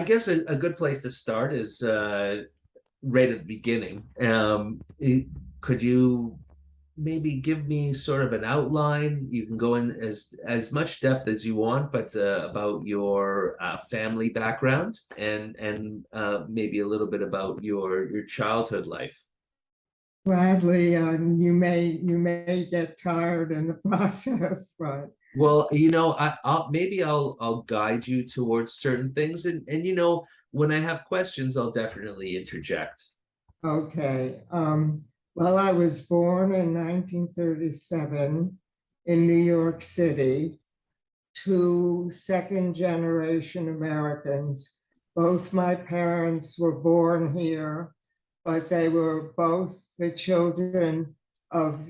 guess a good place to start is right at the beginning. Could you maybe give me sort of an outline? You can go in as much depth as you want, but about your family background and maybe a little bit about your childhood life. Gladly, you may get tired in the process, but Well, I'll guide you towards certain things, and when I have questions, I'll definitely interject. okay. Well, I was born in 1937 in New York City to second generation Americans. Both my parents were born here, but they were both the children of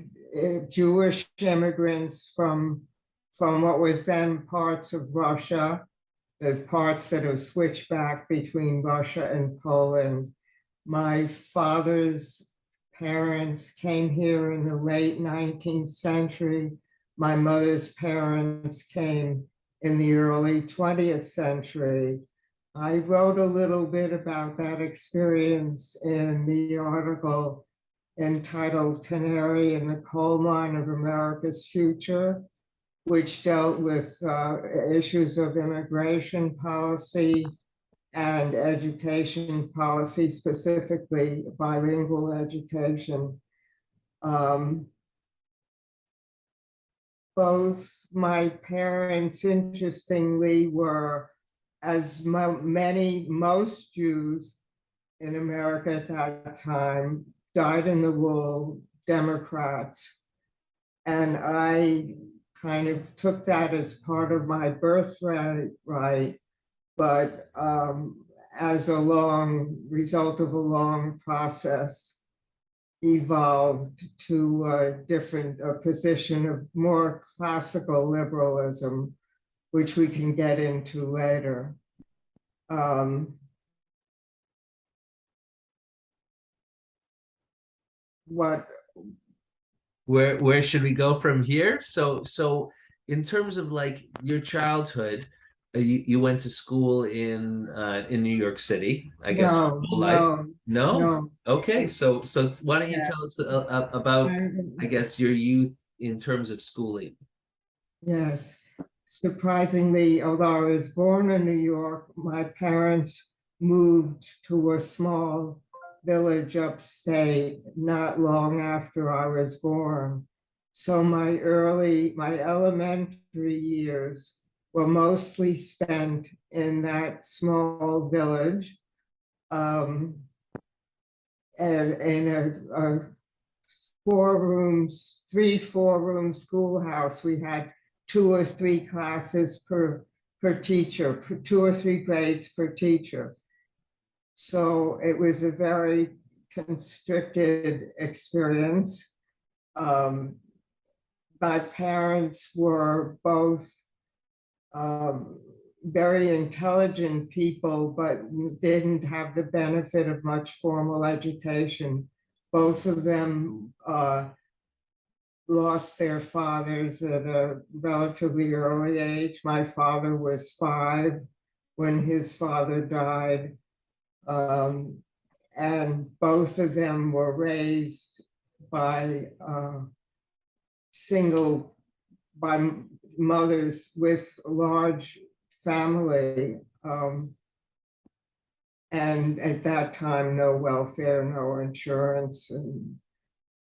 Jewish immigrants from what was then parts of Russia, the parts that have switched back between Russia and Poland. My father's parents came here in the late 19th century. My mother's parents came in the early 20th century. I wrote a little bit about that experience in the article entitled Canary in the Coal Mine of America's Future, which dealt with issues of immigration policy and education policy, specifically bilingual education. Um, Both my parents, interestingly, were, as most Jews in America at that time, dyed-in-the-wool Democrats. And I kind of took that as part of my birthright, right? But as a long result of a long process, evolved to a different position of more classical liberalism, which we can get into later. What Where should we go from here? So in terms of like your childhood, you went to school in New York City, I guess, your No, whole life. no, No? no. Okay, so why don't you Yeah. tell us about, I guess, your youth in terms of schooling? Yes. Surprisingly, although I was born in New York, my parents moved to a small village upstate not long after I was born. So my elementary years were mostly spent in that small village. Um, and in a 4 room schoolhouse. We had 2 or 3 classes per teacher, 2 or 3 grades per teacher. So it was a very constricted experience. My parents were both very intelligent people, but didn't have the benefit of much formal education. Both of them lost their fathers at a relatively early age. My father was 5 when his father died. And both of them were raised by single, by mothers with a large family. And at that time, no welfare, no insurance,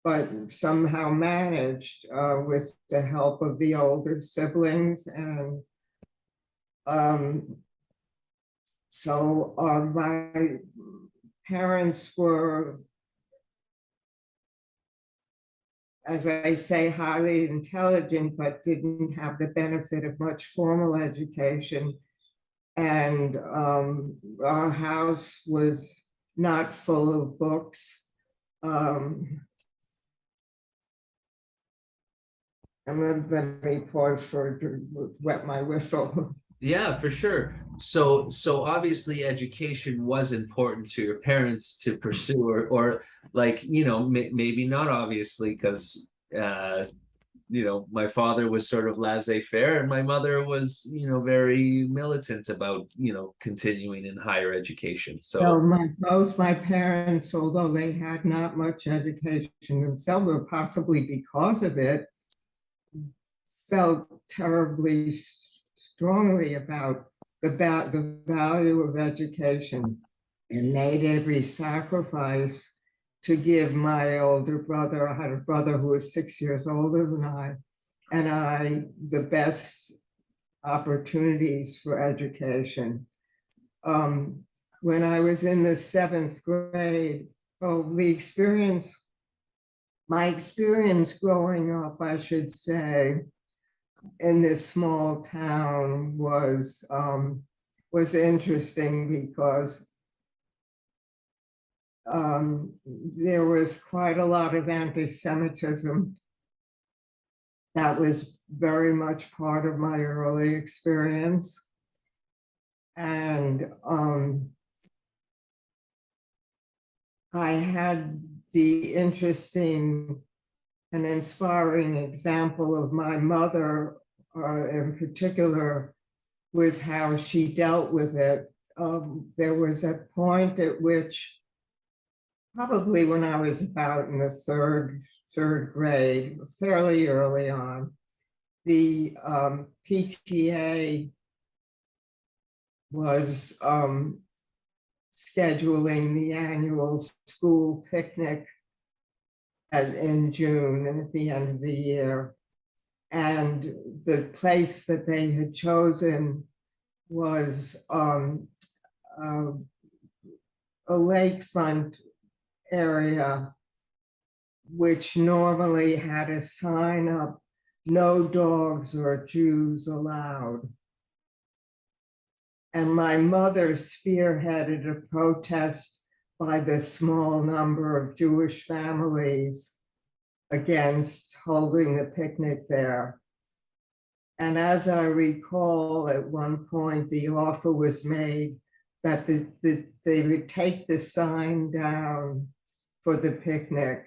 but somehow managed with the help of the older siblings. And so my parents were, as I say, highly intelligent, but didn't have the benefit of much formal education. And our house was not full of books. Let me pause to wet my whistle. Yeah, for sure. So obviously education was important to your parents to pursue, or like, maybe not obviously, because my father was sort of laissez-faire, and my mother was, very militant about, continuing in higher education. So, So both my parents, although they had not much education themselves, or possibly because of it, felt terribly strongly about the value of education and made every sacrifice to give my older brother, I had a brother who was 6 years older than I, and I the best opportunities for education. When I was in the seventh grade, my experience growing up, I should say, in this small town was interesting because there was quite a lot of anti-Semitism that was very much part of my early experience. And I had the interesting and inspiring example of my mother, in particular, with how she dealt with it. There was a point at which, probably when I was about in the third grade, fairly early on, the PTA was scheduling the annual school picnic in June and at the end of the year. And the place that they had chosen was a lakefront area, which normally had a sign up, "No dogs or Jews allowed." And my mother spearheaded a protest by the small number of Jewish families against holding the picnic there. And as I recall, at one point, the offer was made that they would take the sign down for the picnic.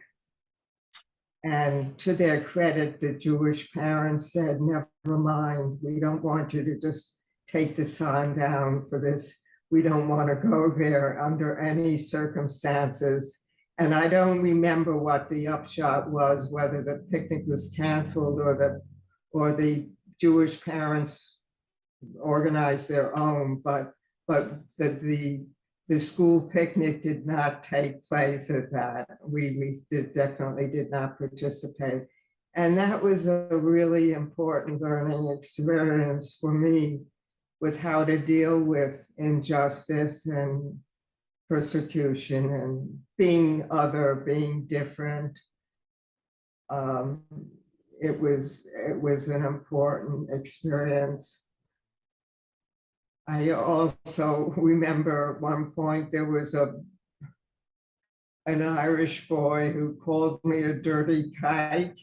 And to their credit, the Jewish parents said, "Never mind, we don't want you to just take the sign down for this. We don't want to go there under any circumstances." And I don't remember what the upshot was, whether the picnic was canceled or the Jewish parents organized their own, but the school picnic did not take place at that. We definitely did not participate. And that was a really important learning experience for me, with how to deal with injustice and persecution and being other, being different. It was an important experience. I also remember at one point there was an Irish boy who called me a dirty kike,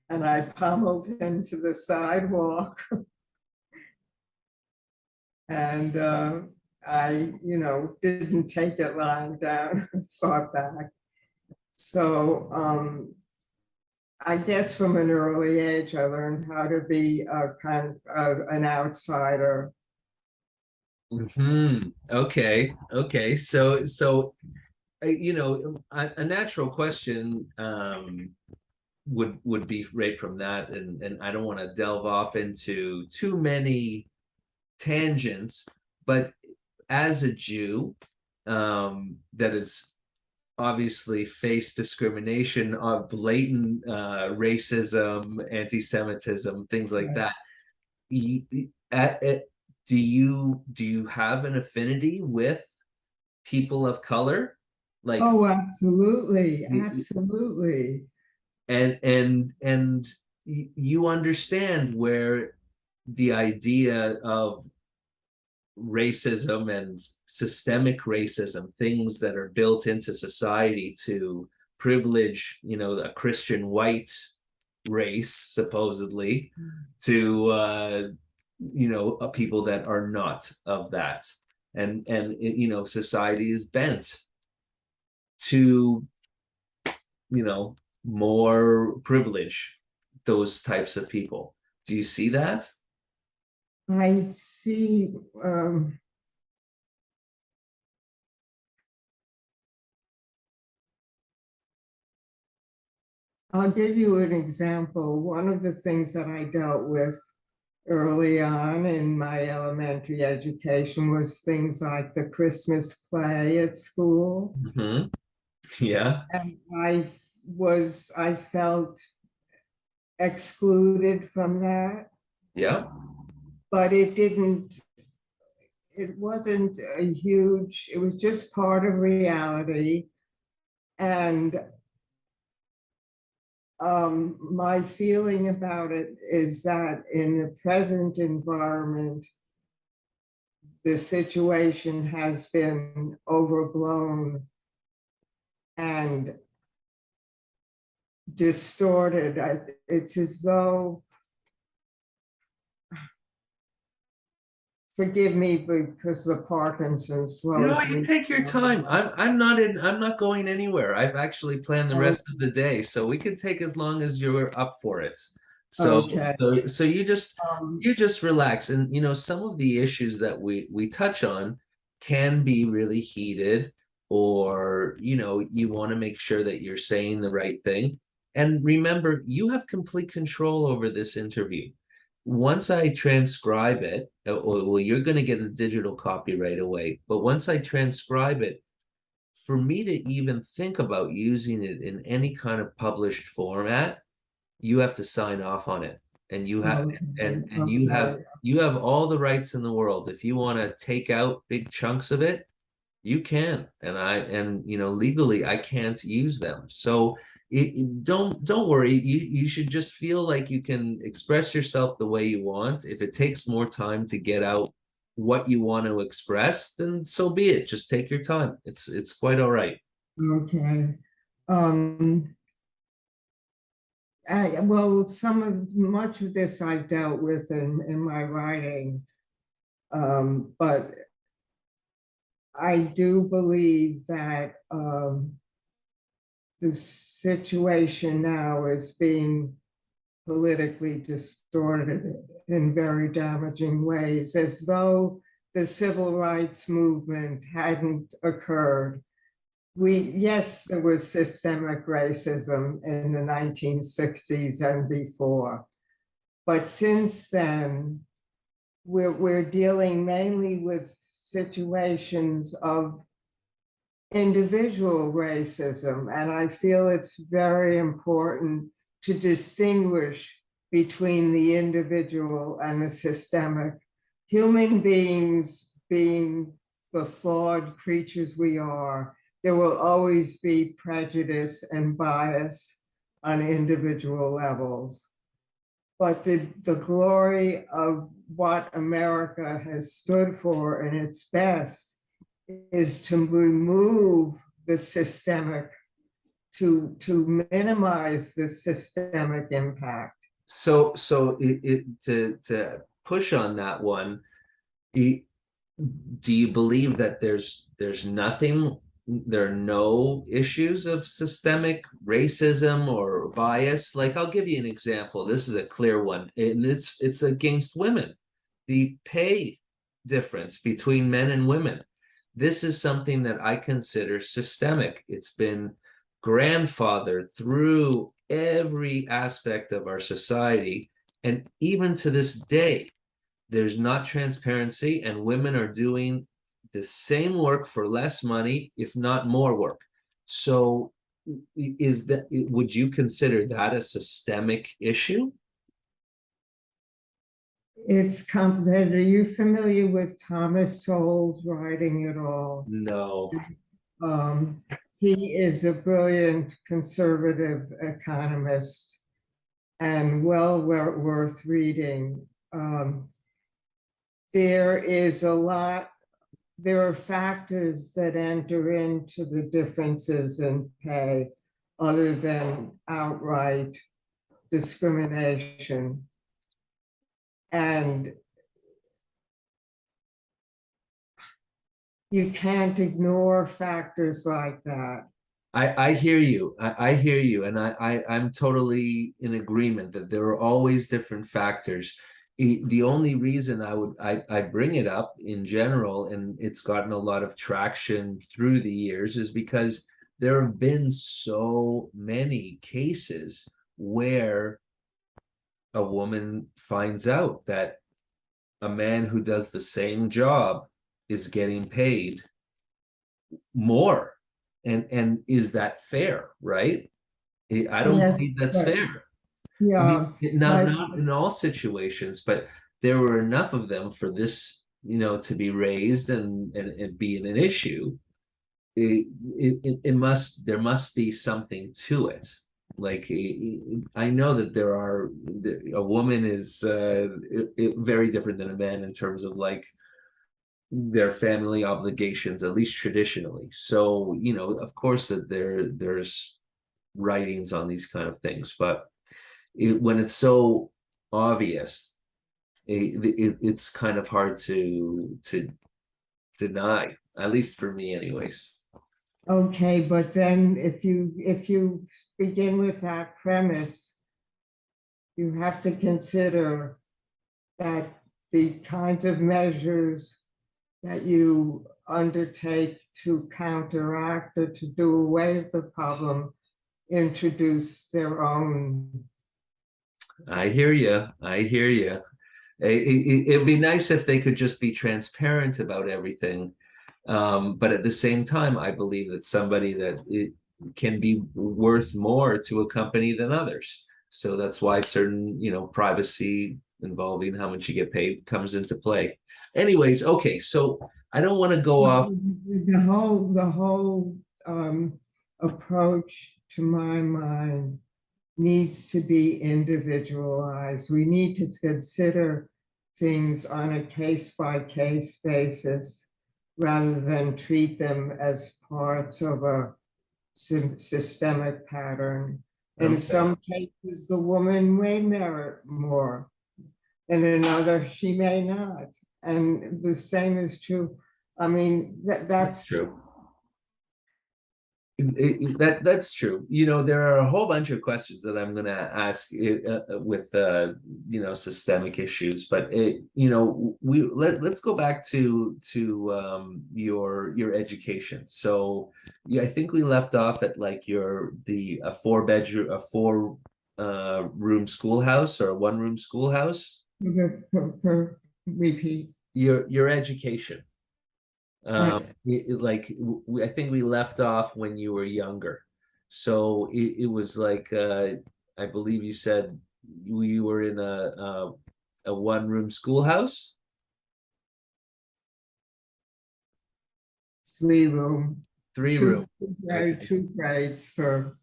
and I pummeled him to the sidewalk. And I, didn't take it lying down, fought back. So I guess from an early age, I learned how to be a kind of an outsider. Okay. So, a natural question would be right from that, and I don't want to delve off into too many tangents, but as a Jew, that is obviously faced discrimination of blatant racism, anti-Semitism, things like that. Do you have an affinity with people of color? Like, Oh, absolutely, absolutely. and you understand where the idea of racism and systemic racism, things that are built into society to privilege, a Christian white race, supposedly, to people that are not of that. And society is bent to, more privilege, those types of people. Do you see that? I see, I'll give you an example. One of the things that I dealt with early on in my elementary education was things like the Christmas play at school. Mm-hmm. Yeah. And I felt excluded from that, Yeah. but it wasn't a huge, it was just part of reality. And my feeling about it is that in the present environment, the situation has been overblown and distorted. It's as though, forgive me because the Parkinson No, slows you me take your down. time. I'm not going anywhere. I've actually planned the rest of the day, so we can take as long as you're up for it. So Okay. so Um, you just relax. And some of the issues that we touch on can be really heated, or you want to make sure that you're saying the right thing. And remember, you have complete control over this interview. Once I transcribe it, well, you're going to get a digital copy right away. But once I transcribe it, for me to even think about using it in any kind of published format, you have to sign off on it. And you have okay, and okay, you have all the rights in the world. If you want to take out big chunks of it, you can. And legally I can't use them. So don't worry. You should just feel like you can express yourself the way you want. If it takes more time to get out what you want to express, then so be it. Just take your time. It's quite all right. okay. Um, well, much of this I've dealt with in my writing, but I do believe that the situation now is being politically distorted in very damaging ways, as though the civil rights movement hadn't occurred. Yes, there was systemic racism in the 1960s and before, but since then, we're dealing mainly with situations of individual racism. And I feel it's very important to distinguish between the individual and the systemic. Human beings being the flawed creatures we are, there will always be prejudice and bias on individual levels. But the glory of what America has stood for in its best is to remove the systemic, to minimize the systemic impact. So to push on that one, do you believe that there are no issues of systemic racism or bias? Like, I'll give you an example. This is a clear one, and it's against women. The pay difference between men and women. This is something that I consider systemic. It's been grandfathered through every aspect of our society, and even to this day, there's not transparency, and women are doing the same work for less money, if not more work. So would you consider that a systemic issue? It's complicated. Are you familiar with Thomas Sowell's writing at all? No. Um, he is a brilliant conservative economist and well worth reading. There is a lot, there are factors that enter into the differences in pay other than outright discrimination. And you can't ignore factors like that. I hear you. I hear you, and I'm totally in agreement that there are always different factors. The only reason I bring it up in general, and it's gotten a lot of traction through the years, is because there have been so many cases where a woman finds out that a man who does the same job is getting paid more. And is that fair, right? I don't Yes, believe that's but fair. I yeah, mean, not but not in all situations, but there were enough of them for this, to be raised and be an issue. It must there must be something to it. Like I know that there are a woman is very different than a man in terms of like their family obligations, at least traditionally. So, of course that there's writings on these kind of things, but when it's so obvious, it's kind of hard to deny, at least for me, anyways. okay, but then if you begin with that premise, you have to consider that the kinds of measures that you undertake to counteract or to do away with the problem introduce their own. I hear you. I hear you. It'd be nice if they could just be transparent about everything. But at the same time, I believe that somebody that it can be worth more to a company than others. So that's why certain, privacy involving how much you get paid comes into play. Anyways, okay, so I don't want to go off. The whole approach, to my mind, needs to be individualized. We need to consider things on a case-by-case basis rather than treat them as parts of a systemic pattern. In Okay. some cases, the woman may merit more, in another, she may not. And the same is true. I mean, That's that's true. That's true. There are a whole bunch of questions that I'm going to ask with systemic issues, but let's go back to your education. So yeah, I think we left off at like a four room schoolhouse or a one room schoolhouse. repeat. Your education. I, I think we left off when you were younger. So it was like I believe you said you were in a one room schoolhouse. 3 room, Three two, room. Okay. two grades for.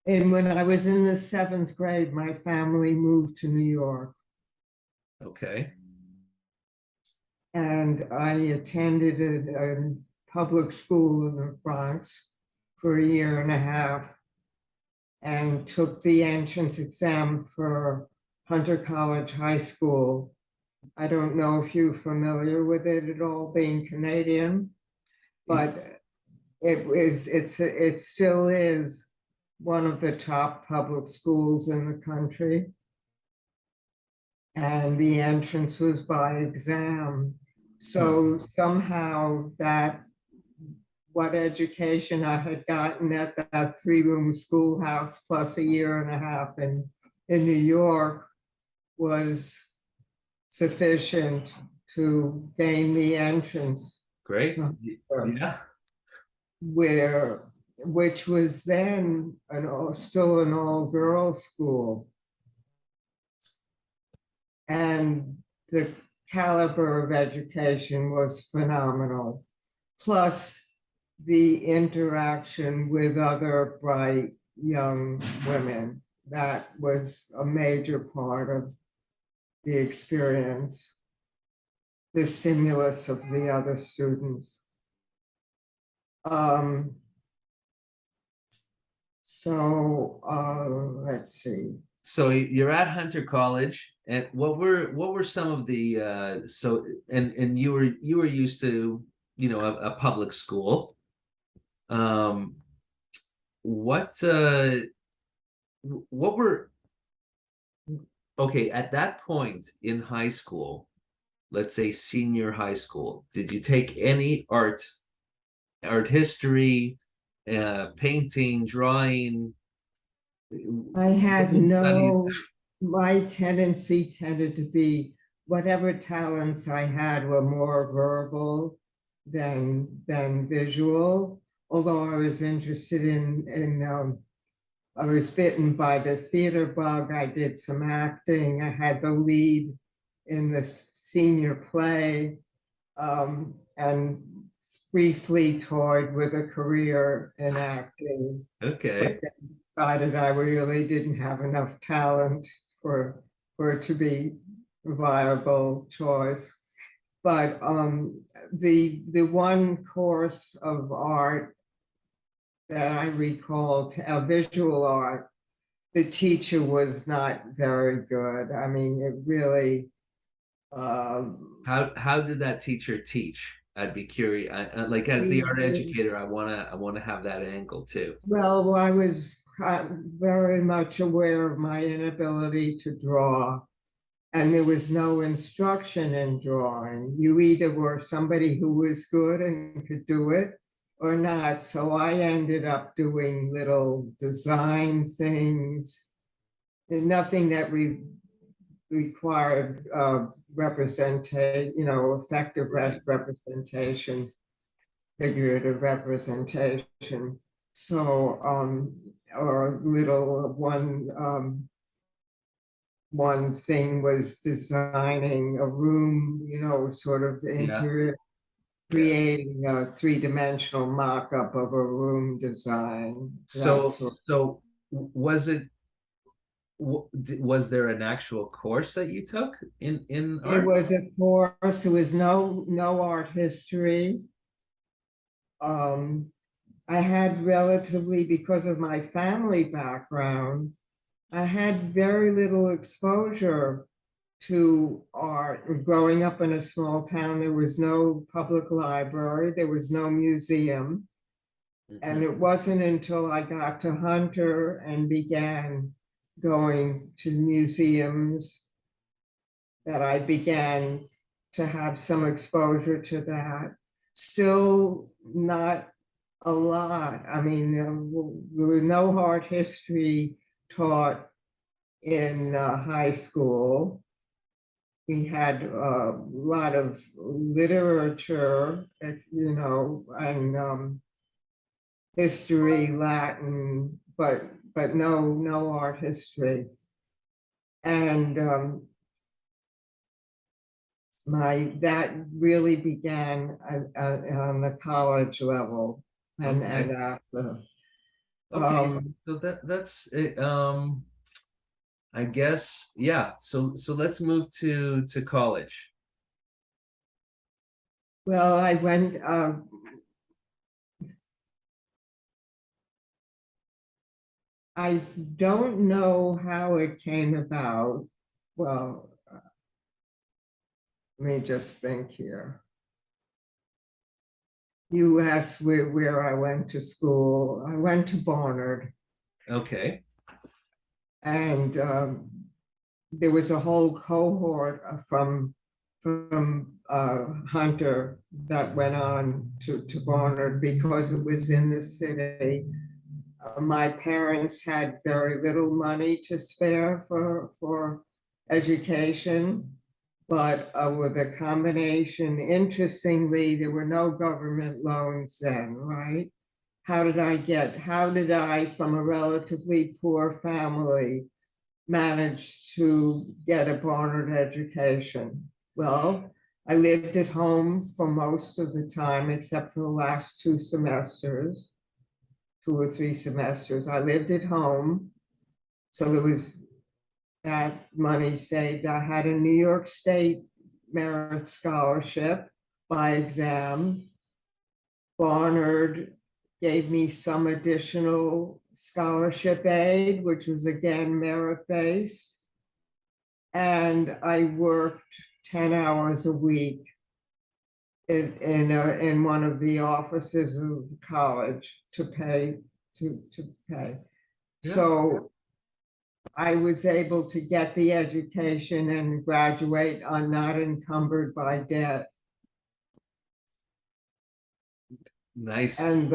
And when I was in the 7th grade, my family moved to New York, Okay. and I attended a public school in the Bronx for a year and a half and took the entrance exam for Hunter College High School. I don't know if you're familiar with it at all, being Canadian, but it still is one of the top public schools in the country. And the entrance was by exam. So somehow that what education I had gotten at that 3 room schoolhouse plus a year and a half in New York was sufficient to gain the entrance Great. to Yeah. where which was then still an all-girls school. And the caliber of education was phenomenal. Plus the interaction with other bright young women. That was a major part of the experience, the stimulus of the other students. Let's see. So you're at Hunter College, and what were some of the and you were used to a public school. Um, what what were okay at that point in high school, let's say senior high school, did you take any art history, painting, drawing? I What had did you study? my tendency tended to be whatever talents I had were more verbal than visual. Although I was interested I was bitten by the theater bug. I did some acting. I had the lead in the senior play, and briefly toyed with a career in acting, but Okay. then decided I really didn't have enough talent for it to be a viable choice. But the one course of art that I recall, visual art, the teacher was not very good. I mean, it really, How did that teacher teach? I'd be curious. Like as the art educator, I wanna have that angle too. well, I was very much aware of my inability to draw, and there was no instruction in drawing. You either were somebody who was good and could do it or not. So I ended up doing little design things, and nothing that required representation, effective Right. representation, figurative representation. So, or little one thing was designing a room, sort of Yeah. interior, Yeah. creating a three-dimensional mock-up of a room design. So That's what so was it was there an actual course that you took in it art? was. A course. There was no art history. Um, I had relatively, because of my family background, I had very little exposure to art. Growing up in a small town, there was no public library, there was no museum. And Mhm. it wasn't until I got to Hunter and began going to museums that I began to have some exposure to that. Still not a lot. I mean, there was no art history taught in high school. We had a lot of literature, and history, Latin, but no art history. And my that really began on the college level, and Okay. after. Okay. Um, So that's it. I guess, yeah. So let's move to college. well, I went. I don't know how it came about. Well, let me just think here. You asked where I went to school. I went to Barnard, Okay. and there was a whole cohort from Hunter that went on to Barnard because it was in the city. My parents had very little money to spare for education, but with a combination, interestingly, there were no government loans then, right? How did I, from a relatively poor family, manage to get a Barnard education? Well, I lived at home for most of the time, except for the last 2 semesters, 2 or 3 semesters. I lived at home. So there was that money saved. I had a New York State merit scholarship by exam. Barnard gave me some additional scholarship aid, which was again merit-based. And I worked 10 hours a week in one of the offices of the college to pay. Yeah. So I was able to get the education and graduate on not encumbered by debt. Nice. And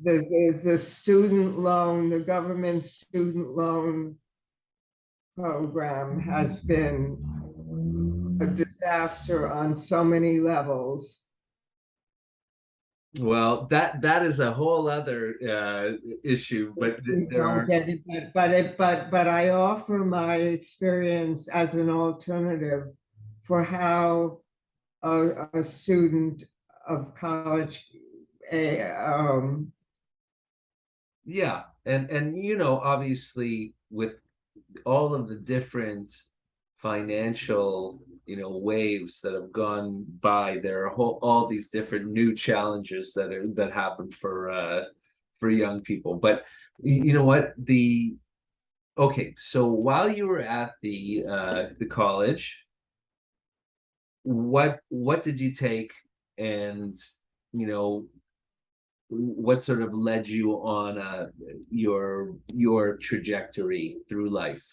the student loan, the government student loan program has been a disaster on so many levels. Well, that is a whole other issue, but You there don't are, get it, but I offer my experience as an alternative for how a student of college, a, yeah, and you know, obviously with all of the different financial, you know, waves that have gone by, there are all these different new challenges that happen for young people. But you know what? Okay, so while you were at the college, what did you take, and you know, what sort of led you on your trajectory through life?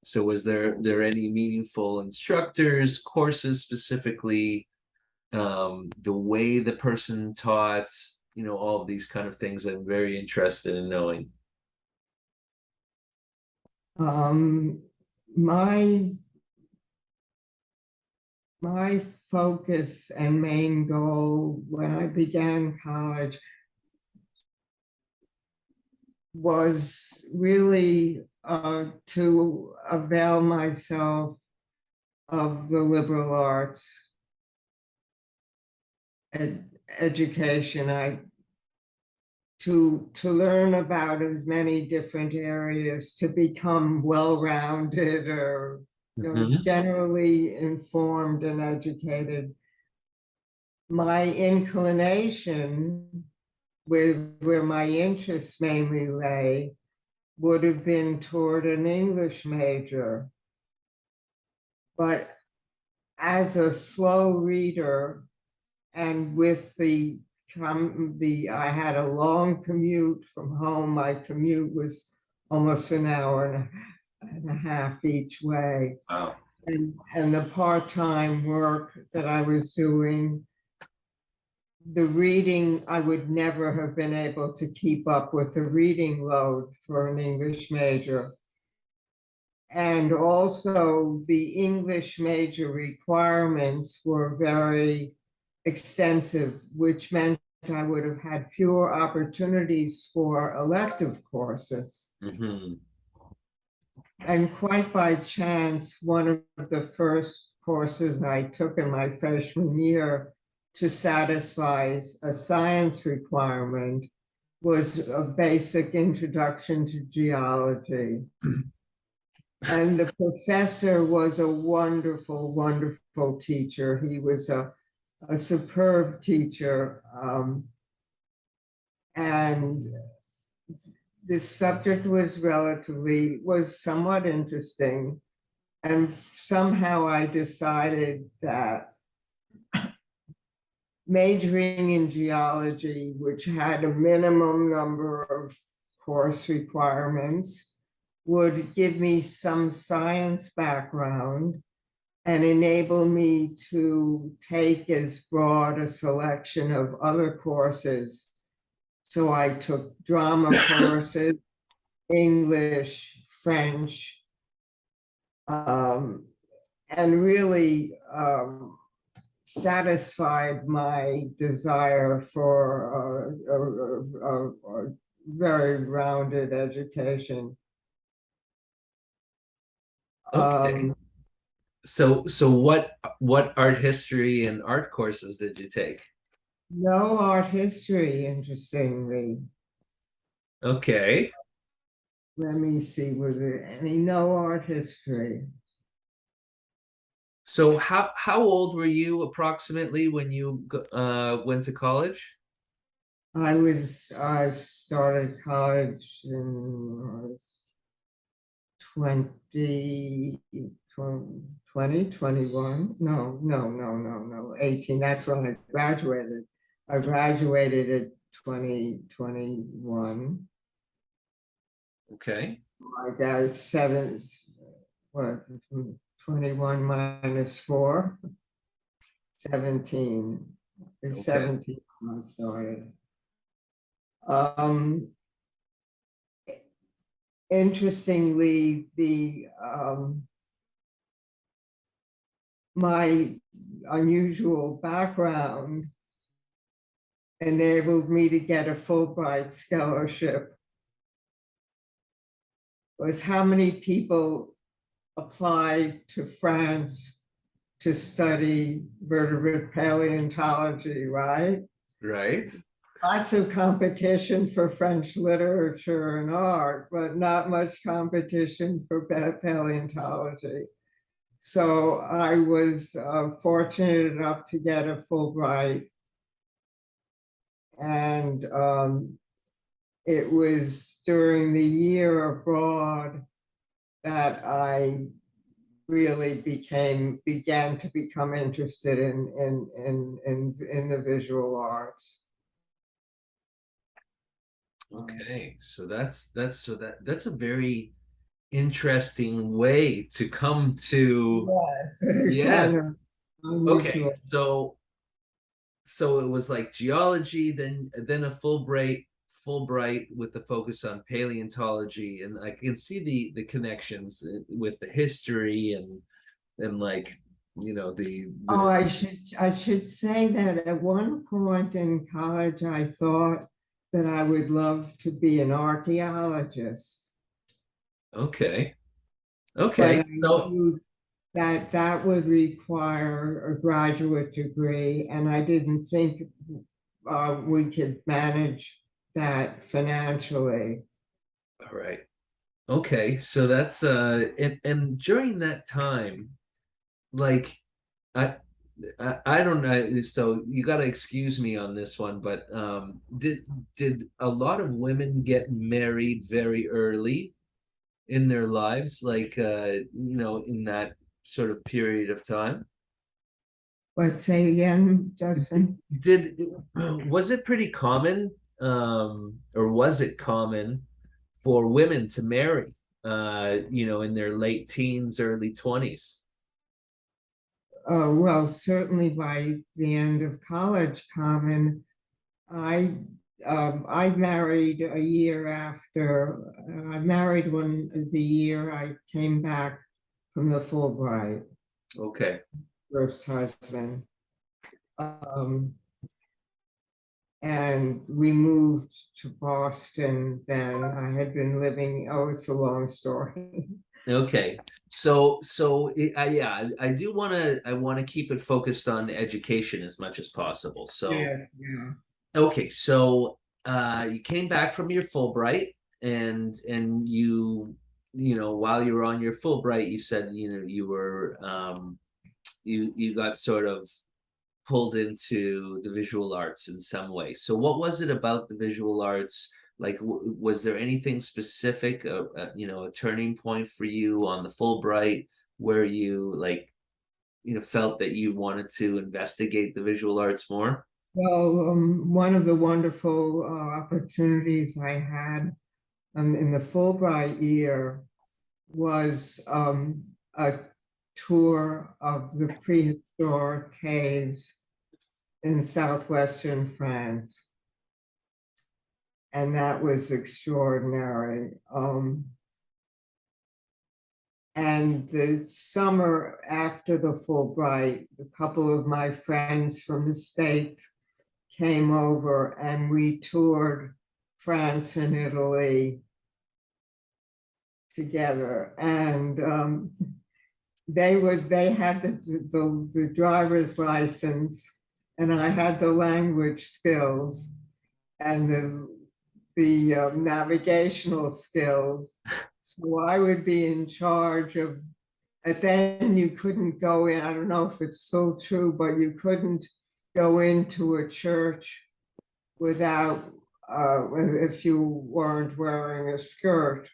So was there any meaningful instructors, courses specifically, the way the person taught, you know, all of these kind of things I'm very interested in knowing. um, my my focus and main goal when I began college was really to avail myself of the liberal arts education. To learn about as many different areas, to become well-rounded or Mhm. generally informed and educated. My inclination, where my interest mainly lay, would have been toward an English major. But as a slow reader, and with I had a long commute from home. My commute was almost an hour and a half each way. Wow. And the part-time work that I was doing, the reading, I would never have been able to keep up with the reading load for an English major. And also the English major requirements were very extensive, which meant I would have had fewer opportunities for elective courses. Hmm. And quite by chance, one of the first courses I took in my freshman year to satisfy a science requirement was a basic introduction to geology. And the professor was a wonderful, wonderful teacher. He was a superb teacher. And this subject was somewhat interesting. And somehow I decided that majoring in geology, which had a minimum number of course requirements, would give me some science background and enable me to take as broad a selection of other courses. So I took drama courses, English, French, and really satisfied my desire for a very rounded education. Okay. So what art history and art courses did you take? No art history, interestingly. Okay. Let me see, was there any no art history? So how old were you approximately when you went to college? I started college in 20 20, 21, no, 18, that's when I graduated. I graduated at 2021. Okay. I got seven, what, 21 minus 4, 17. It's Okay. 17 when I started. Um, Interestingly, my unusual background enabled me to get a Fulbright scholarship. Was how many people apply to France to study vertebrate paleontology, right? Right. Lots of competition for French literature and art, but not much competition for paleontology. So I was fortunate enough to get a Fulbright, and it was during the year abroad that I really began to become interested in the visual arts. Okay. So that's a very interesting way to come to. Yes, Yeah. kind of Okay. unusual. So it was like geology, then a Fulbright with the focus on paleontology, and I can see the connections with the history and like Oh, the I should say that at one point in college, I thought that I would love to be an archaeologist, okay, but okay. I So knew that that would require a graduate degree, and I didn't think we could manage that financially. all right. Okay, so that's and during that time, like I I don't know, so you got to excuse me on this one, but did a lot of women get married very early in their lives, like in that sort of period of time? But say again, Justin. Did Was it pretty common, or was it common for women to marry, in their late teens, early 20s? Well, certainly by the end of college, common. I I married a year after. I married when the year I came back from the Fulbright, Okay. first husband. Um, and we moved to Boston then. I had been living, oh, it's a long story. Okay. I do I want to keep it focused on education as much as possible. So, Yeah, yeah. okay. So, you came back from your Fulbright, and while you were on your Fulbright, you said, you were, you got sort of pulled into the visual arts in some way. So what was it about the visual arts? Like, was there anything specific, a turning point for you on the Fulbright where you like, felt that you wanted to investigate the visual arts more? Well, one of the wonderful opportunities I had in the Fulbright year was a tour of the prehistoric caves in southwestern France. And that was extraordinary. And the summer after the Fulbright, a couple of my friends from the States came over and we toured France and Italy together. And they had the driver's license, and I had the language skills and the navigational skills. So I would be in charge of. And then you couldn't go in. I don't know if it's so true, but you couldn't go into a church without if you weren't wearing a skirt.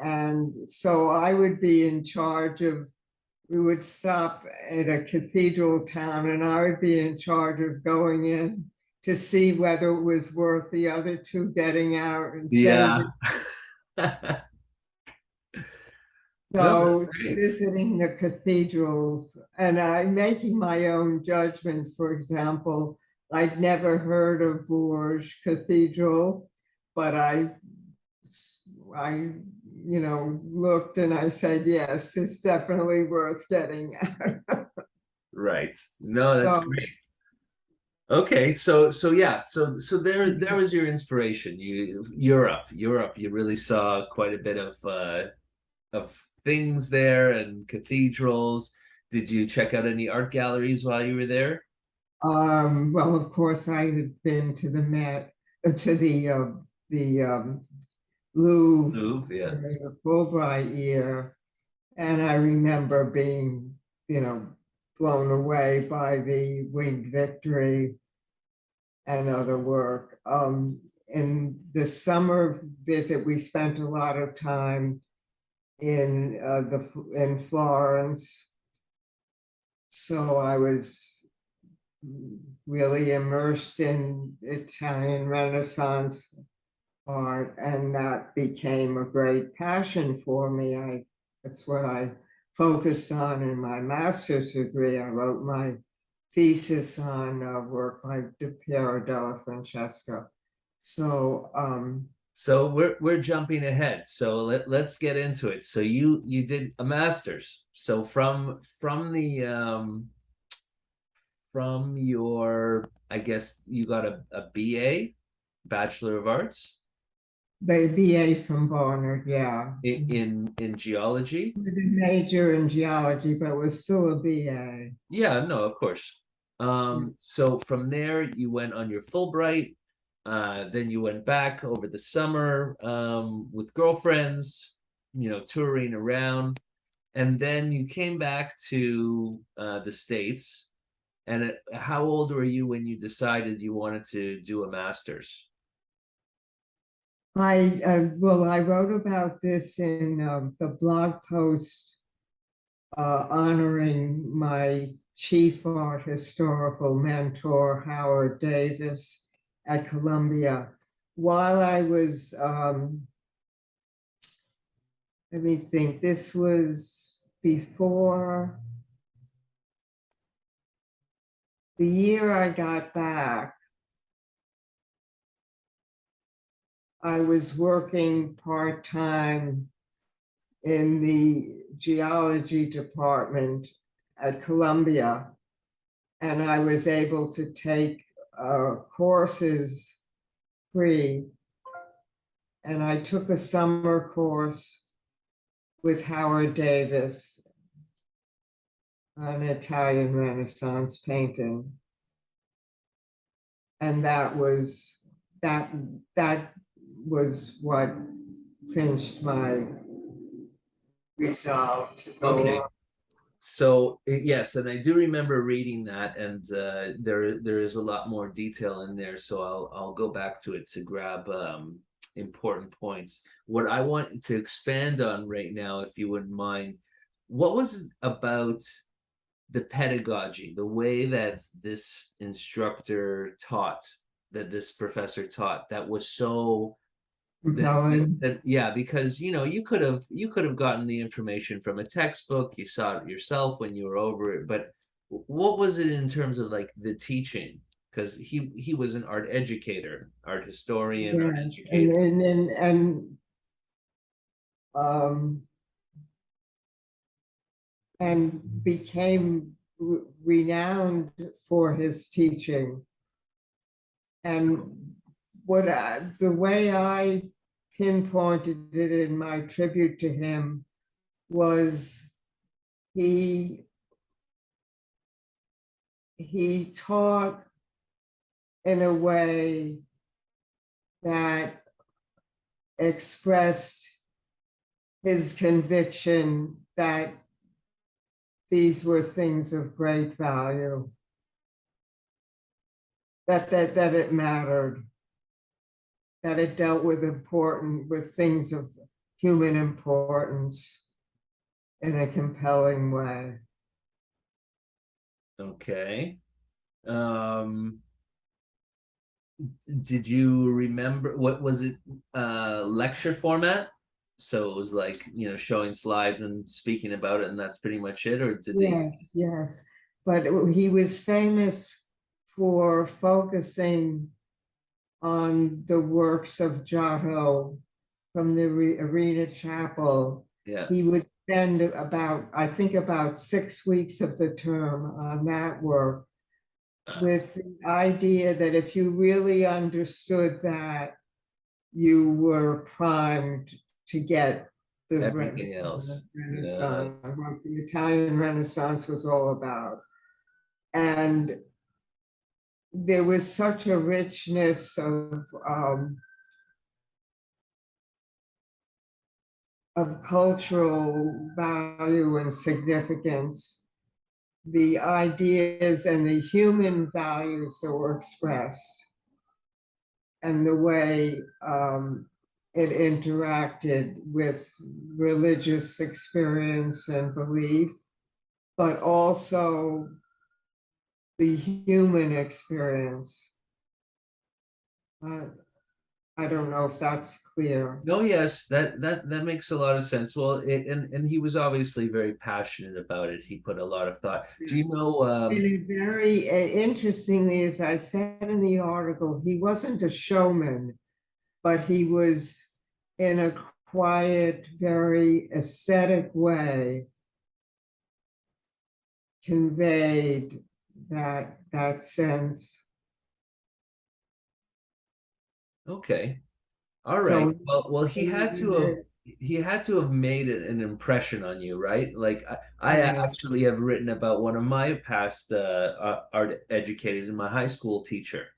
And so I would be in charge of, we would stop at a cathedral town and I would be in charge of going in to see whether it was worth the other two getting out and Yeah. changing. No, that's So great. visiting the cathedrals and I making my own judgment, for example, I'd never heard of Bourges Cathedral, but I, looked and I said, yes, it's definitely worth getting out. Right. No, that's So, great. Okay, so yeah, so there was your inspiration. Europe. You really saw quite a bit of things there and cathedrals. Did you check out any art galleries while you were there? well, of course, I had been to the Met, the Louvre Louvre, yeah. during the Fulbright year, and I remember being, you know, blown away by the Winged Victory and other work. In the summer visit, we spent a lot of time in Florence, so I was really immersed in Italian Renaissance art, and that became a great passion for me. That's what I focused on in my master's degree. I wrote my thesis on work by Piero della Francesca. So So we're jumping ahead. So let's get into it. So you did a master's. So from your, I guess you got a BA, Bachelor of Arts the BA from Barnard, yeah. in geology. With a major in geology, but was still a BA. Yeah, no, of course. So from there you went on your Fulbright, then you went back over the summer with girlfriends, touring around, and then you came back to the States. And how old were you when you decided you wanted to do a master's? I wrote about this in the blog post honoring my chief art historical mentor, Howard Davis, at Columbia. While I was, let me think, this was before the year I got back. I was working part-time in the geology department at Columbia, and I was able to take courses free. And I took a summer course with Howard Davis on Italian Renaissance painting. And that was what clinched my resolve to go Okay. on. So yes, and I do remember reading that, and there is a lot more detail in there. So I'll go back to it to grab important points. What I want to expand on right now, if you wouldn't mind, what was it about the pedagogy, the way that this instructor taught, that this professor taught, that was so Compelling. yeah, because you could have gotten the information from a textbook, you saw it yourself when you were over it, but what was it in terms of like the teaching? Because he was an art educator, art historian, art Yes, educator. um, and became renowned for his teaching. And the way I pinpointed it in my tribute to him was he taught in a way that expressed his conviction that these were things of great value, that it mattered, that it dealt with things human importance in a compelling way. Okay. Um, did you remember what was it lecture format? So it was like, showing slides and speaking about it, and that's pretty much it, or did they? Yes, yes. But he was famous for focusing on the works of Giotto from the Arena Chapel. Yeah. He would spend I think about 6 weeks of the term on that work, with the idea that if you really understood that, you were primed to get the Everything else. Yeah. Renaissance, what the Italian Renaissance was all about. And there was such a richness of cultural value and significance. The ideas and the human values that were expressed, and the way it interacted with religious experience and belief, but also the human experience. I don't know if that's clear. No, yes, that makes a lot of sense. Well, and he was obviously very passionate about it. He put a lot of thought. Do you know? And it very interestingly, as I said in the article, he wasn't a showman, but he was, in a quiet, very ascetic way, conveyed that sense. Okay. All right. So Well, he had to have made an impression on you, right? Like I yes. actually have written about one of my past art educators and my high school teacher,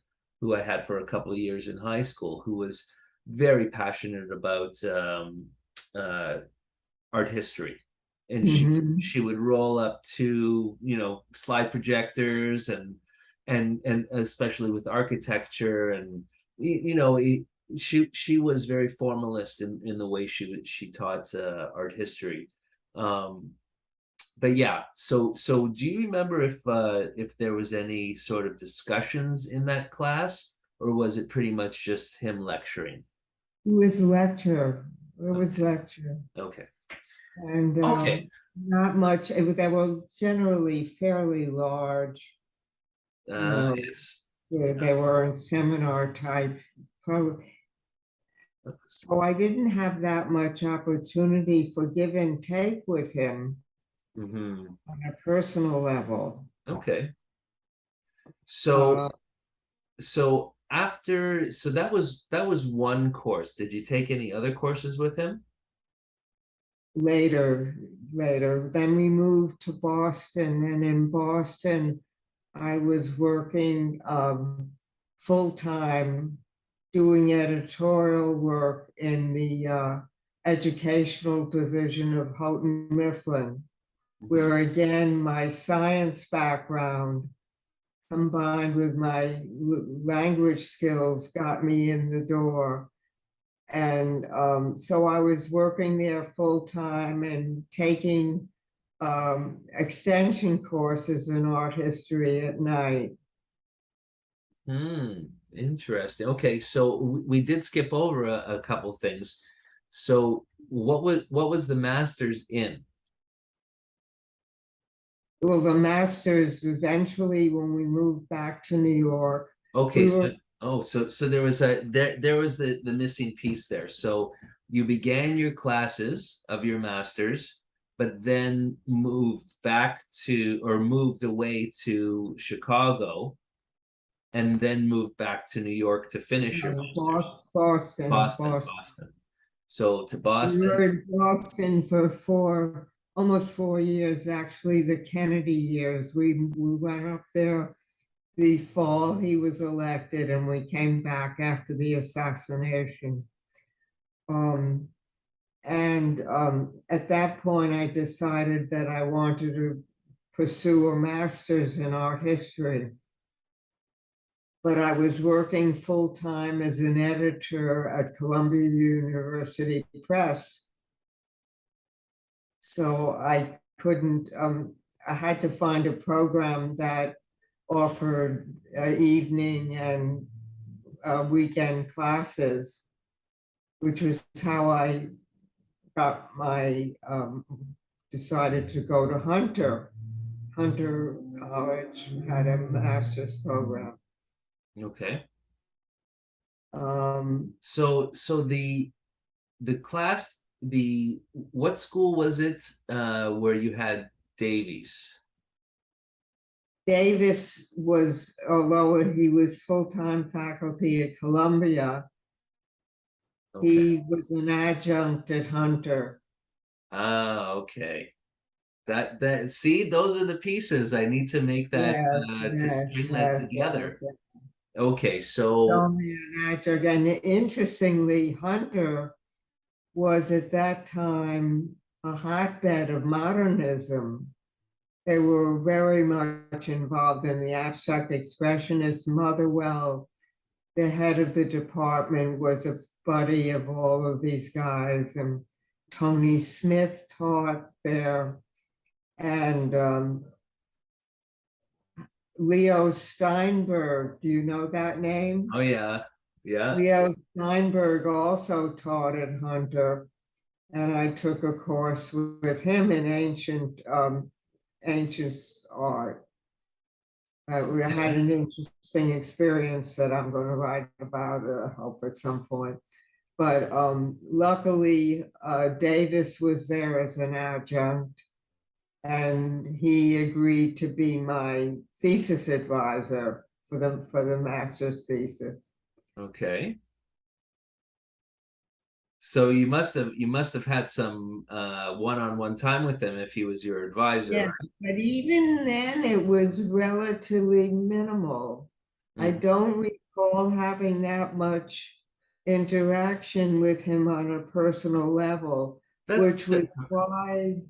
who I had for a couple of years in high school, who was very passionate about uh, art history, and she Mhm. she would roll up to slide projectors and especially with architecture and she was very formalist in the way she taught art history. Um, but yeah, so do you remember if there was any sort of discussions in that class, or was it pretty much just him lecturing? It was lecture. It was Okay. lecture. Okay. And Okay. not much. They were generally fairly large. You know, Yes. they were in seminar type. So I didn't have that much opportunity for give and take with him Hmm. on a personal level. Okay. So Uh, that was one course. Did you take any other courses with him? later, then we moved to Boston, and in Boston, I was working full time, doing editorial work in the educational division of Houghton Mifflin, Mhm. where again my science background combined with my language skills got me in the door. And so I was working there full time and taking extension courses in art history at night. Interesting. Okay, so we did skip over a couple things. So what was the master's in? Well, the masters eventually, when we moved back to New York, Okay, we so were so there was the missing piece there. So you began your classes of your master's, but then moved away to Chicago, and then moved back to New York to finish your master's. Boston. Boston. So to We Boston. were in Boston for almost 4 years, actually, the Kennedy years. We went up there the fall he was elected, and we came back after the assassination. Um, and at that point, I decided that I wanted to pursue a master's in art history. But I was working full time as an editor at Columbia University Press, so I couldn't, I had to find a program that offered evening and weekend classes, which was how I got my, decided to go to Hunter. Hunter College had a master's program. Okay. Um, So the class, the what school was it where you had Davies? Davis was, although he was full-time faculty at Columbia, Okay. he was an adjunct at Hunter. Ah, okay. That see, those are the pieces I need to make that Yes, to yes, string that yes, yes, together. yes. Okay, so Only an adjunct. And interestingly, Hunter was at that time a hotbed of modernism. They were very much involved in the abstract expressionist. Motherwell, the head of the department, was a buddy of all of these guys, and Tony Smith taught there, and Leo Steinberg. Do you know that name? oh yeah, yeah. Leo Steinberg also taught at Hunter, and I took a course with him in ancient art. We had an interesting experience that I'm going to write about, I hope at some point. But luckily, Davis was there as an adjunct, and he agreed to be my thesis advisor for the master's thesis. Okay. So you must have had some one-on-one time with him if he was your advisor, Yeah, right? but even then, it was relatively minimal. I Mhm. don't recall having that much interaction with him on a personal level, That's which was why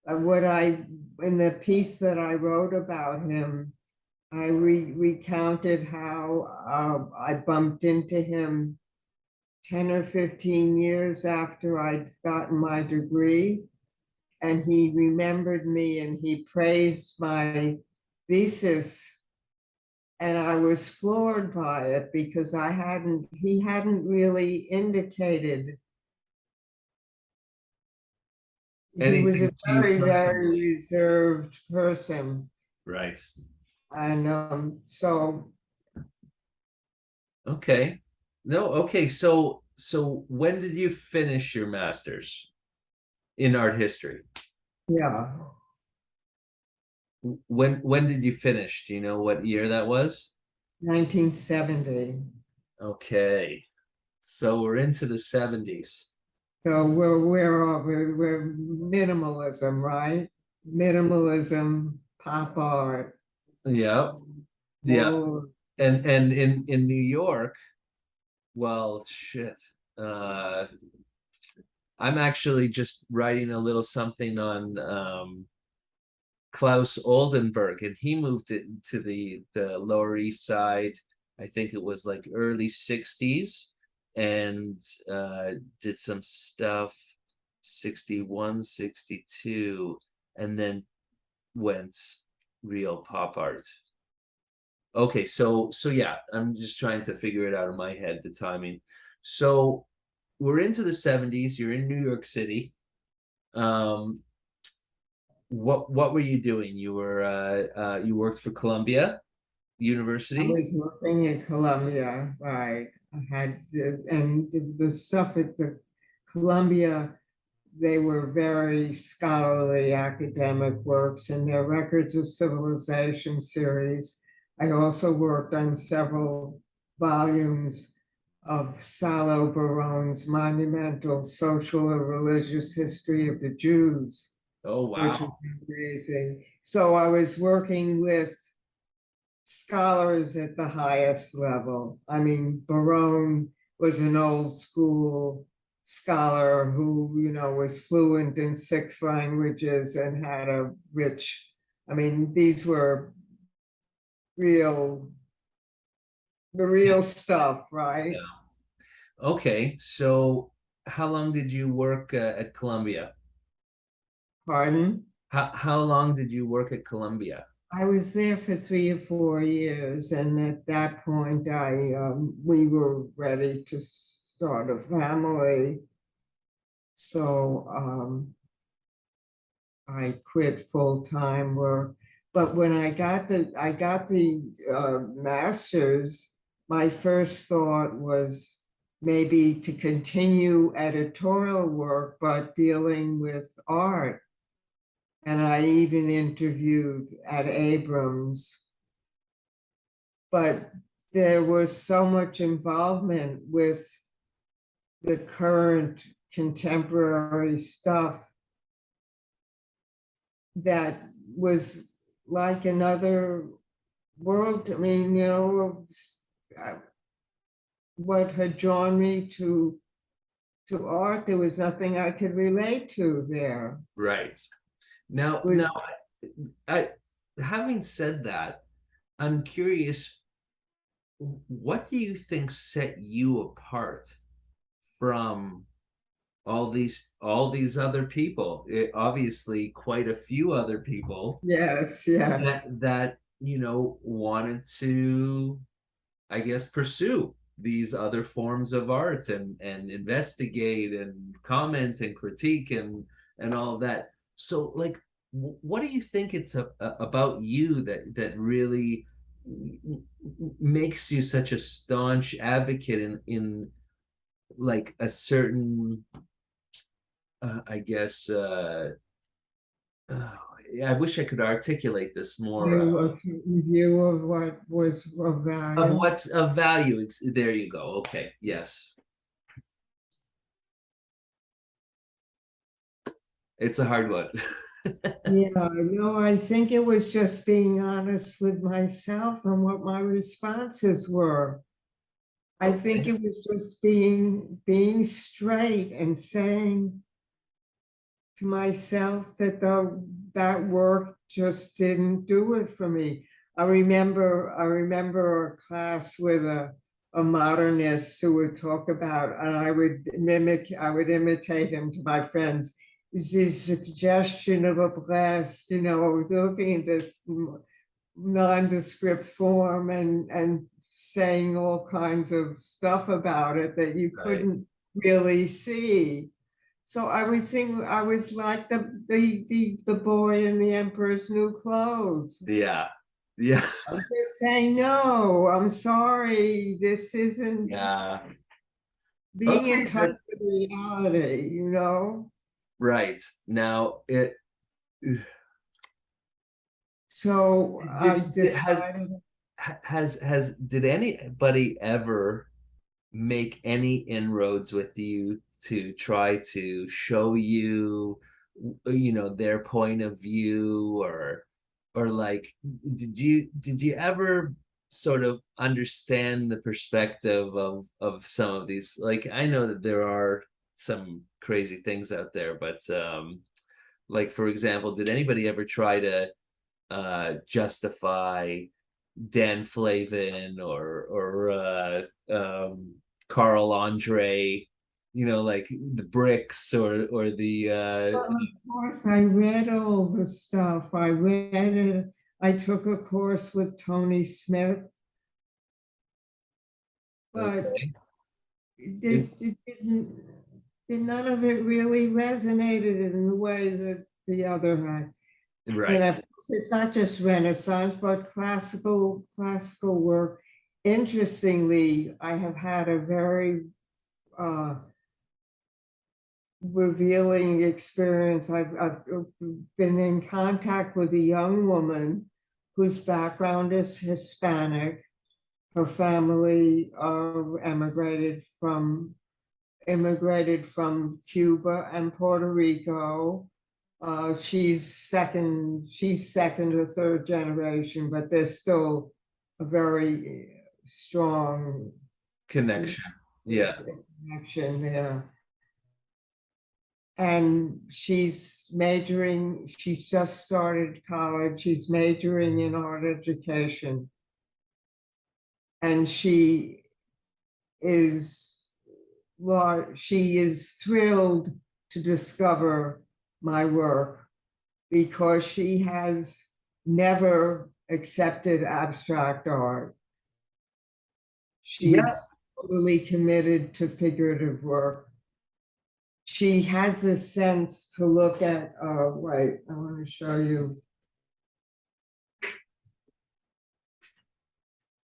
what in the piece that I wrote about him, I recounted how I bumped into him 10 or 15 years after I'd gotten my degree, and he remembered me and he praised my thesis. And I was floored by it because he hadn't really indicated. He was anything a to you very personally, reserved person. right? And so Okay. No, okay. So when did you finish your master's in art history? yeah, When did you finish? Do you know what year that was? 1970. Okay. So we're into the 70s. So we're minimalism, right? Minimalism, pop art, Yeah. Yeah. more. And in New York, well, shit. Uh I'm actually just writing a little something on Klaus Oldenburg, and he moved it to the Lower East Side. I think it was like early 60s, and did some stuff 61, 62, and then went real pop art. Okay, so yeah, I'm just trying to figure it out in my head, the timing. So we're into the 70s, you're in New York City. Um, what were you doing? You worked for Columbia I University? was working at Columbia, right? And the stuff at the Columbia, they were very scholarly academic works in their Records of Civilization series. I also worked on several volumes of Salo Baron's monumental social and religious history of the Jews, Oh which was wow. amazing. So I was working with scholars at the highest level. I mean, Barone was an old school scholar who, was fluent in 6 languages and had a rich, I mean, these were real, the real stuff, right? Yeah. Okay, so how long did you work at Columbia? Pardon? How long did you work at Columbia? I was there for 3 or 4 years, and at that point, we were ready to start a family. So I quit full-time work. But when I got the master's, my first thought was maybe to continue editorial work, but dealing with art. And I even interviewed at Abrams. But there was so much involvement with the current contemporary stuff that was like another world. I mean, what had drawn me to art, there was nothing I could relate to there. Right. Now, It was, I having said that, I'm curious, what do you think set you apart from all these other people? Obviously, quite a few other people yes, that yes. wanted to, I guess, pursue these other forms of art and investigate and comment and critique and all of that. So, like, what do you think it's about you that really makes you such a staunch advocate in like a certain, I guess, uh, I wish I could articulate this more. A certain view of what was of Of value. what's of value. There you go. Okay. Yes. It's a hard one. Yeah, no, I think it was just being honest with myself and what my responses were. I think Okay. it was just being straight and saying to myself that that work just didn't do it for me. I remember a class with a modernist who would talk about, and I would imitate him to my friends. Is the suggestion of a blast, looking at this nondescript form and saying all kinds of stuff about it that you Right. couldn't really see. So I was like the boy in the Emperor's New Clothes. Yeah. Yeah. I'm just saying, no, I'm sorry. This isn't Yeah. being in Okay. touch with reality. Right. Now it So I has decided, did anybody ever make any inroads with you to try to show you, their point of view, or like, did you ever sort of understand the perspective of some of these? Like, I know that there are some crazy things out there, but like, for example, did anybody ever try to justify Dan Flavin or Carl Andre, like the bricks or the well, of course, I read all the stuff. I read it. I took a course with Tony Smith, but okay. it didn't, none of it really resonated in the way that the other had. And Right. of course, it's not just Renaissance, but classical work. Interestingly, I have had a very uh, revealing experience. I've been in contact with a young woman whose background is Hispanic. Her family immigrated from Cuba and Puerto Rico. She's second or third generation, but there's still a very strong Connection. Yeah. connection there. And she's just started college, she's majoring in art education. And is she is thrilled to discover my work. because she has never accepted abstract art. Yeah. She's totally committed to figurative work. She has this sense to look at, wait, I want to show you.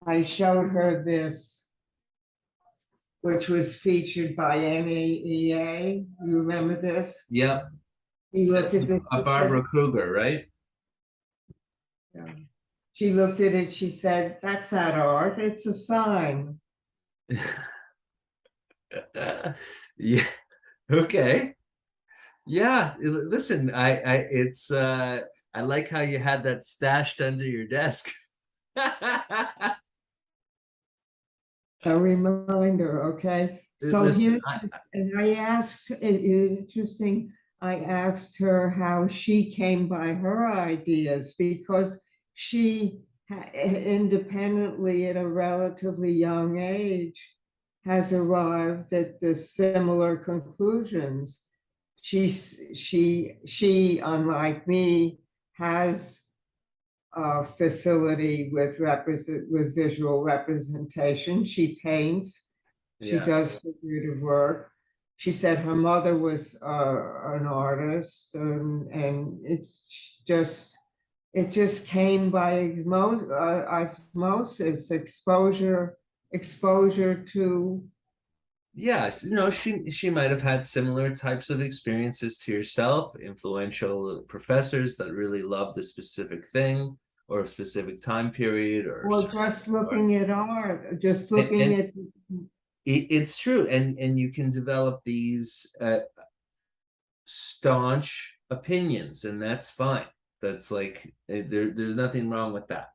I showed her this, which was featured by NAEA. You remember this? Yeah. He looked at this. Barbara Kruger, right? Yeah. She looked at it, she said, that's not art, it's a sign. Yeah. Okay. Yeah. Listen, I like how you had that stashed under your desk. A reminder, okay? So Listen, here's this, and I asked, interesting, I asked her how she came by her ideas because she independently at a relatively young age has arrived at the similar conclusions. She, unlike me, has a facility with visual representation. She paints. She yeah. does figurative work. She said her mother was an artist, and it just came by osmosis, exposure to. Yeah, she might have had similar types of experiences to yourself, influential professors that really loved a specific thing or a specific time period Or just looking at art, just looking and at. it's true, and you can develop these staunch opinions, and that's fine. That's like there's nothing wrong with that,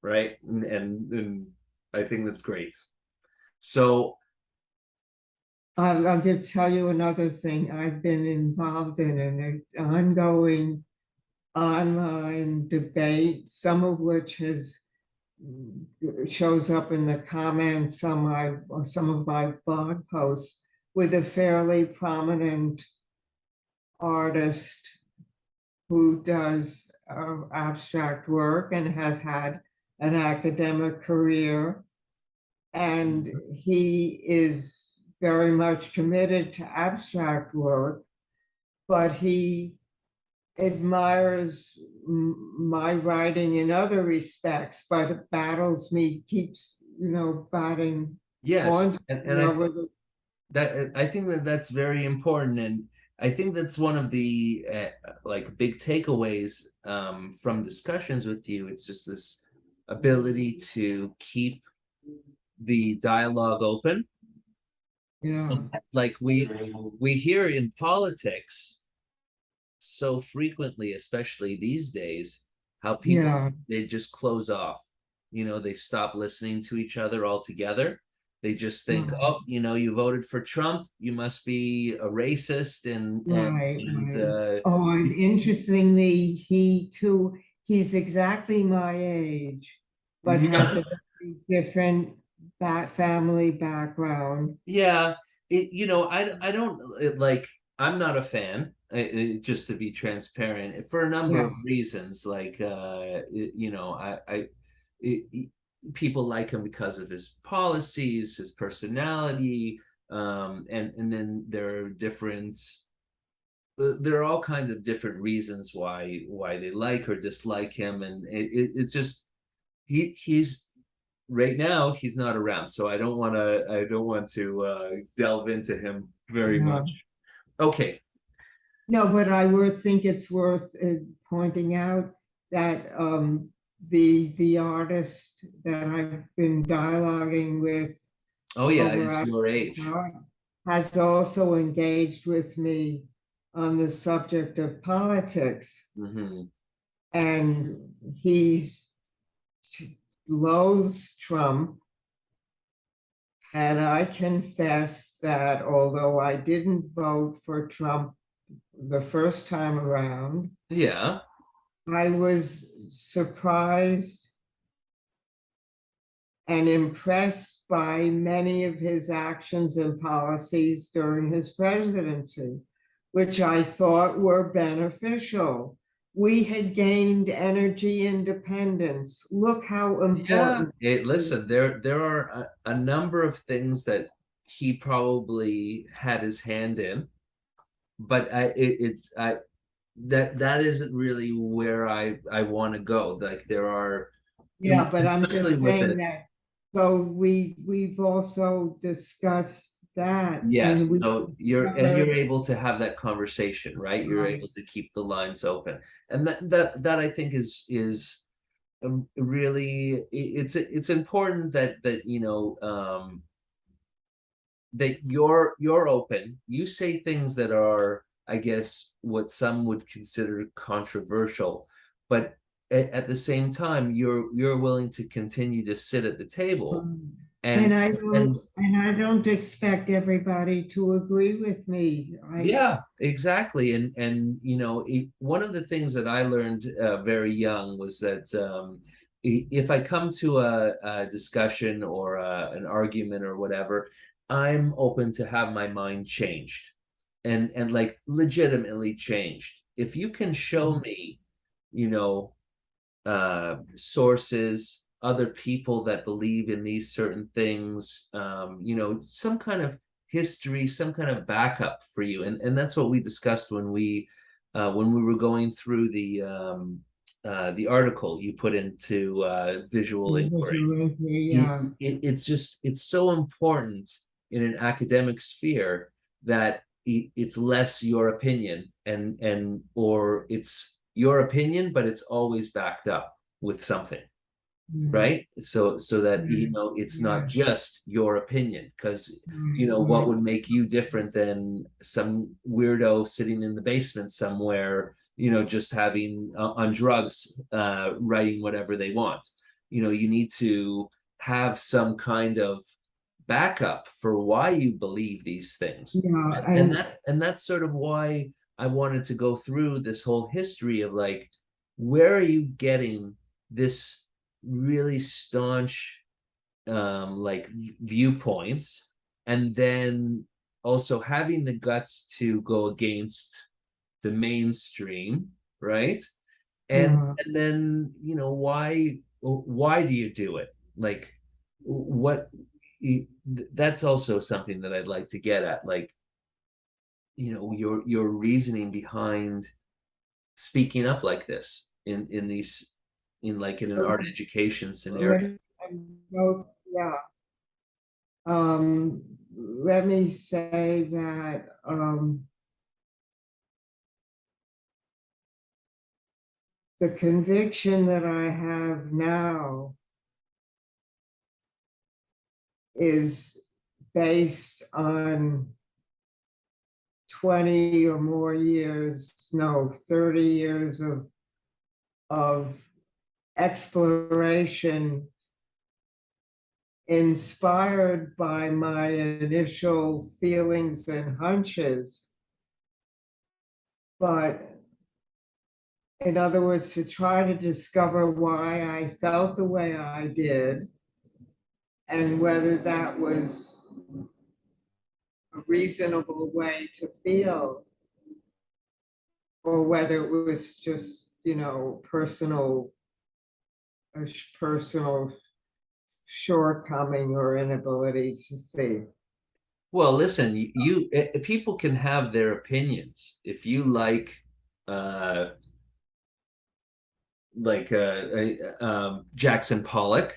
right? And I think that's great. So I'll tell you another thing. I've been involved in an ongoing online debate, some of which shows up in the comments on some of my blog posts, with a fairly prominent artist who does abstract work and has had an academic career. And he is very much committed to abstract work, but he admires my writing in other respects, but battles me, keeps, batting yes, on and I think that that's very important, and I think that's one of the like big takeaways from discussions with you. It's just this ability to keep the dialogue open. Yeah, Like we hear in politics so frequently, especially these days, how people yeah, they just close off. They stop listening to each other altogether. They just think, oh, you voted for Trump, you must be a racist, right. Oh, and interestingly, he's exactly my age, but has yeah, a very different family background. yeah. I don't like. I'm not a fan. Just to be transparent, for a number Yeah, of reasons. Like, it, people like him because of his policies, his personality, and then there are all kinds of different reasons why they like or dislike him, and it's just he's right now he's not around, so I don't want to delve into him very much. no. Okay. No, but I would think it's worth pointing out that the artist that I've been dialoguing with Oh yeah, over he's at your age. has also engaged with me on the subject of politics, Hmm. and he loathes Trump. And I confess that although I didn't vote for Trump the first time around, Yeah. I was surprised and impressed by many of his actions and policies during his presidency, which I thought were beneficial. we had gained energy independence. Look how Yeah, important. listen, there are a number of things that he probably had his hand in, but that isn't really where I want to go. Like there are, Yeah, but I'm especially just with saying it. that, so we've also discussed that Yes, and we so you're covered, able to have that conversation, right? You're right, able to keep the lines open, and that I think is really it's important that that you're open. You say things that are, I guess, what some would consider controversial, but at the same time, you're willing to continue to sit at the table, and and I don't, and and I don't expect everybody to agree with me. yeah, exactly. And one of the things that I learned very young was that if I come to a discussion or an argument or whatever, I'm open to have my mind changed and like legitimately changed. If you can show me, you know, sources, other people that believe in these certain things, some kind of history, some kind of backup for you. And that's what we discussed when we were going through the article you put into visual inquiry. Yeah, It's so important in an academic sphere that it's less your opinion and or it's your opinion, but it's always backed up with something, yeah, right? So that yeah, it's not yes, just your opinion, because right, what right. would make you different than some weirdo sitting in the basement somewhere, just having on drugs, writing whatever they want. You need to have some kind of backup for why you believe these things. Yeah, And that's sort of why I wanted to go through this whole history of like, where are you getting this really staunch like viewpoints, and then also having the guts to go against the mainstream, right? and yeah, and then why do you do it? Like what that's also something that I'd like to get at, like your reasoning behind speaking up like this in these in an art education scenario. both, yeah. Let me say that, the conviction that I have now is based on 20 or more years, no, 30 years of exploration inspired by my initial feelings and hunches. But in other words, to try to discover why I felt the way I did and whether that was a reasonable way to feel or whether it was just, personal shortcoming or inability to see. Well, listen, people can have their opinions. If you uh Jackson Pollock,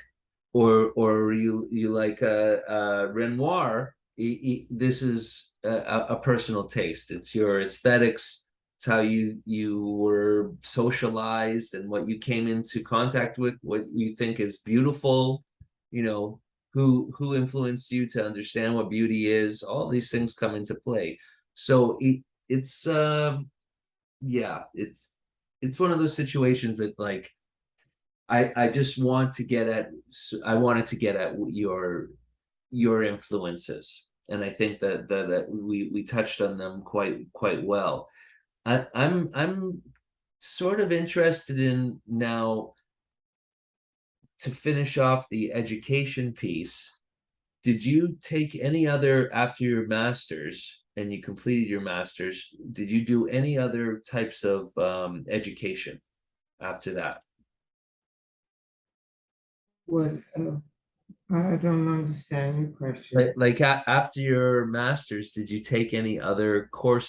or you like Renoir, this is a personal taste. It's your aesthetics. It's how you were socialized and what you came into contact with, what you think is beautiful, you know, who influenced you to understand what beauty is. All these things come into play. So it's yeah, it's one of those situations that like I just want to get at. I wanted to get at your influences, and I think that we touched on them quite well. I'm sort of interested in now, to finish off the education piece. Did you take any other after your master's? and you completed your master's, did you do any other types of education after that? What, I don't understand your question. Like after your master's, did you take any other courses